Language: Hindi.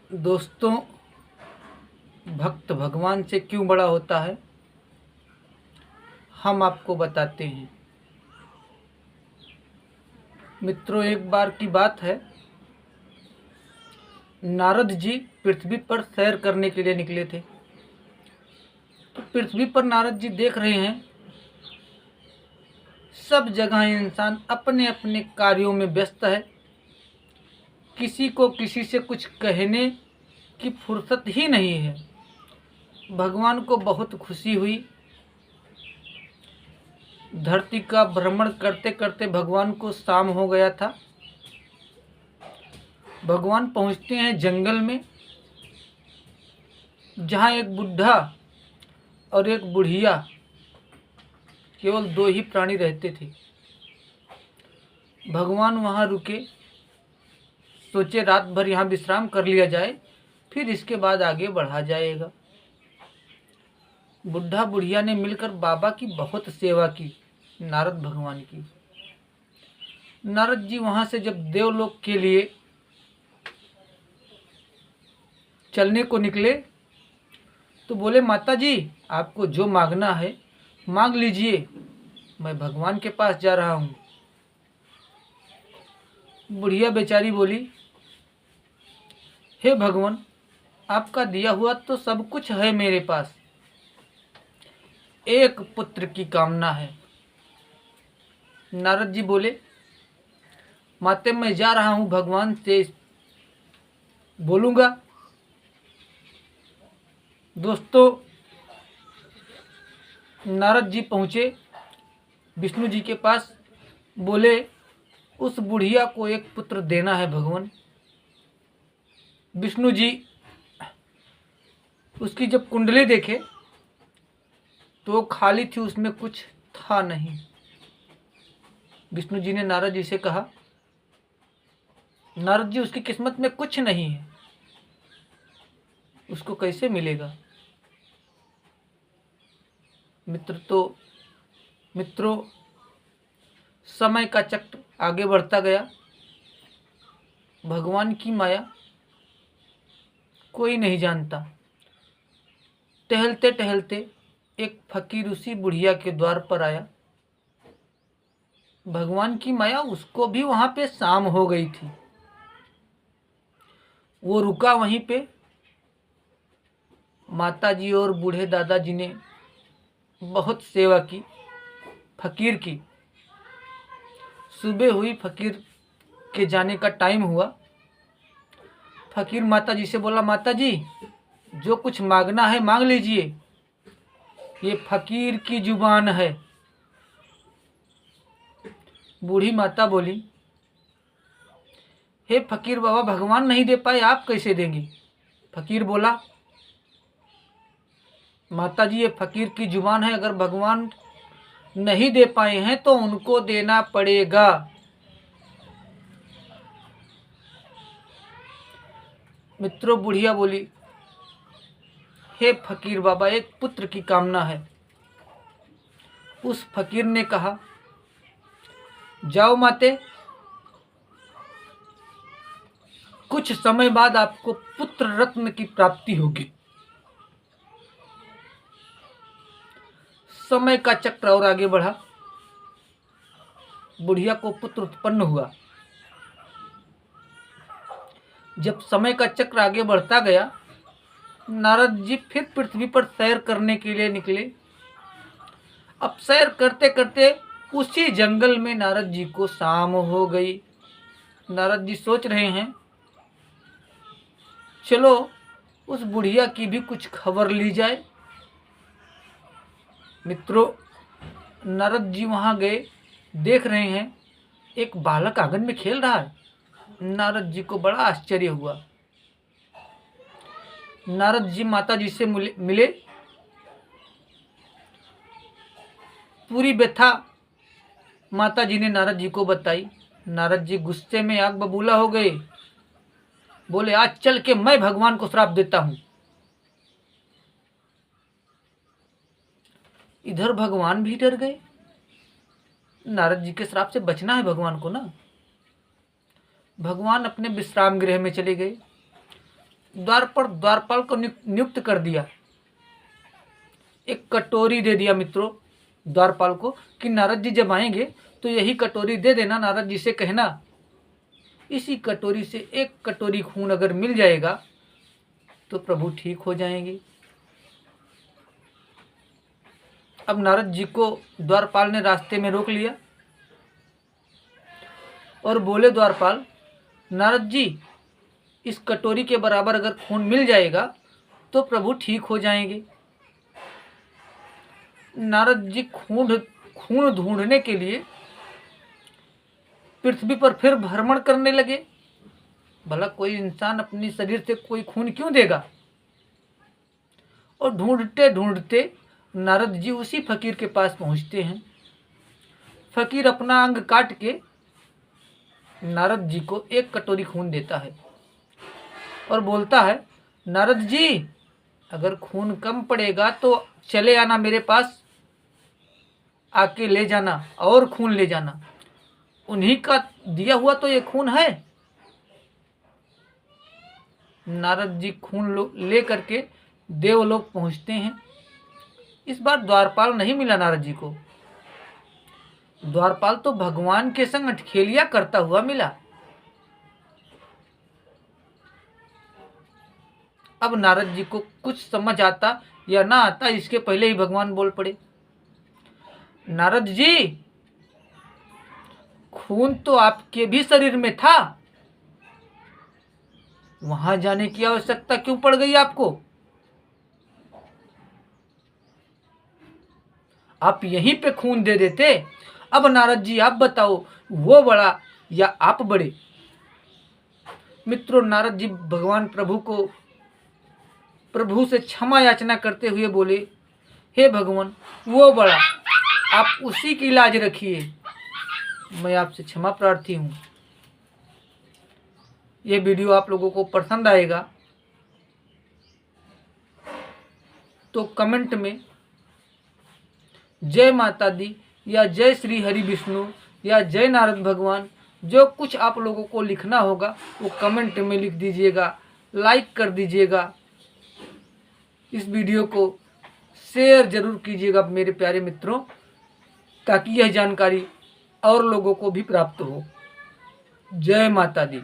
दोस्तों, भक्त भगवान से क्यों बड़ा होता है, हम आपको बताते हैं। मित्रों, एक बार की बात है, नारद जी पृथ्वी पर सैर करने के लिए निकले थे। तो पृथ्वी पर नारद जी देख रहे हैं, सब जगह इंसान अपने अपने कार्यों में व्यस्त है। किसी को किसी से कुछ कहने की फुर्सत ही नहीं है। भगवान को बहुत खुशी हुई। धरती का भ्रमण करते करते भगवान को शाम हो गया था। भगवान पहुंचते हैं जंगल में, जहां एक बुढ़ा और एक बुढ़िया, केवल दो ही प्राणी रहते थे। भगवान वहां रुके, सोचे रात भर यहाँ विश्राम कर लिया जाए, फिर इसके बाद आगे बढ़ा जाएगा। बुढ़ा बुढ़िया ने मिलकर बाबा की बहुत सेवा की, नारद भगवान की। नारद जी वहां से जब देवलोक के लिए चलने को निकले तो बोले, माता जी आपको जो मांगना है मांग लीजिए, मैं भगवान के पास जा रहा हूँ। बुढ़िया बेचारी बोली, हे भगवान, आपका दिया हुआ तो सब कुछ है मेरे पास, एक पुत्र की कामना है। नारद जी बोले, माते मैं जा रहा हूँ, भगवान से बोलूँगा। दोस्तों, नारद जी पहुँचे विष्णु जी के पास, बोले उस बुढ़िया को एक पुत्र देना है भगवान। विष्णु जी उसकी जब कुंडली देखे तो खाली थी, उसमें कुछ था नहीं। विष्णु जी ने नारद जी से कहा, नारद जी उसकी किस्मत में कुछ नहीं है, उसको कैसे मिलेगा। मित्रों, समय का चक्र आगे बढ़ता गया। भगवान की माया कोई नहीं जानता। टहलते टहलते एक फकीर उसी बुढ़िया के द्वार पर आया। भगवान की माया उसको भी वहां पे शाम हो गई थी। वो रुका वहीं पे। माताजी और बूढ़े दादाजी ने बहुत सेवा की फकीर की। सुबह हुई, फकीर के जाने का टाइम हुआ। फकीर माताजी से बोला, माताजी जो कुछ मांगना है मांग लीजिए, ये फकीर की जुबान है। बूढ़ी माता बोली, हे फकीर बाबा, भगवान नहीं दे पाए, आप कैसे देंगे। फकीर बोला, माताजी ये फकीर की जुबान है, अगर भगवान नहीं दे पाए हैं तो उनको देना पड़ेगा। मित्रों, बुढ़िया बोली, हे फकीर बाबा, एक पुत्र की कामना है। उस फकीर ने कहा, जाओ माते, कुछ समय बाद आपको पुत्र रत्न की प्राप्ति होगी। समय का चक्र और आगे बढ़ा। बुढ़िया को पुत्र उत्पन्न हुआ। जब समय का चक्र आगे बढ़ता गया, नारद जी फिर पृथ्वी पर सैर करने के लिए निकले। अब सैर करते करते उसी जंगल में नारद जी को शाम हो गई। नारद जी सोच रहे हैं, चलो उस बुढ़िया की भी कुछ खबर ली जाए। मित्रों, नारद जी वहां गए, देख रहे हैं एक बालक आंगन में खेल रहा है। नारद जी को बड़ा आश्चर्य हुआ। नारद जी माता जी से मिले। पूरी व्यथा माता जी ने नारद जी को बताई। नारद जी गुस्से में आग बबूला हो गए। बोले, आज चल के मैं भगवान को श्राप देता हूं। इधर भगवान भी डर गए। नारद जी के श्राप से बचना है भगवान को ना। भगवान अपने विश्राम गृह में चले गए। द्वारपाल को नियुक्त कर दिया। एक कटोरी दे दिया मित्रों द्वारपाल को कि नारद जी जब आएंगे तो यही कटोरी दे देना, नारद जी से कहना इसी कटोरी से एक कटोरी खून अगर मिल जाएगा तो प्रभु ठीक हो जाएंगे। अब नारद जी को द्वारपाल ने रास्ते में रोक लिया और बोले, द्वारपाल नारद जी इस कटोरी के बराबर अगर खून मिल जाएगा तो प्रभु ठीक हो जाएंगे। नारद जी खून ढूंढने के लिए पृथ्वी पर फिर भ्रमण करने लगे। भला कोई इंसान अपनी शरीर से कोई खून क्यों देगा। और ढूंढते ढूंढते नारद जी उसी फकीर के पास पहुंचते हैं। फकीर अपना अंग काट के नारद जी को एक कटोरी खून देता है और बोलता है, नारद जी अगर खून कम पड़ेगा तो चले आना मेरे पास, आके ले जाना और खून ले जाना। उन्हीं का दिया हुआ तो ये खून है। नारद जी खून ले करके देवलोक पहुंचते हैं। इस बार द्वारपाल नहीं मिला नारद जी को। द्वारपाल तो भगवान के संग अठखेलिया करता हुआ मिला। अब नारद जी को कुछ समझ आता या ना आता इसके पहले ही भगवान बोल पड़े, नारद जी खून तो आपके भी शरीर में था, वहां जाने की आवश्यकता क्यों पड़ गई आपको। आप यहीं पे खून दे देते। अब नारद जी आप बताओ वो बड़ा या आप बड़े। मित्रों नारद जी भगवान प्रभु से क्षमा याचना करते हुए बोले, हे भगवान वो बड़ा, आप उसी की लाज रखिए, मैं आपसे क्षमा प्रार्थी हूँ। ये वीडियो आप लोगों को पसंद आएगा तो कमेंट में जय माता दी या जय श्री हरि विष्णु या जय नारद भगवान, जो कुछ आप लोगों को लिखना होगा वो कमेंट में लिख दीजिएगा, लाइक कर दीजिएगा। इस वीडियो को शेयर जरूर कीजिएगा मेरे प्यारे मित्रों, ताकि यह जानकारी और लोगों को भी प्राप्त हो। जय माता दी।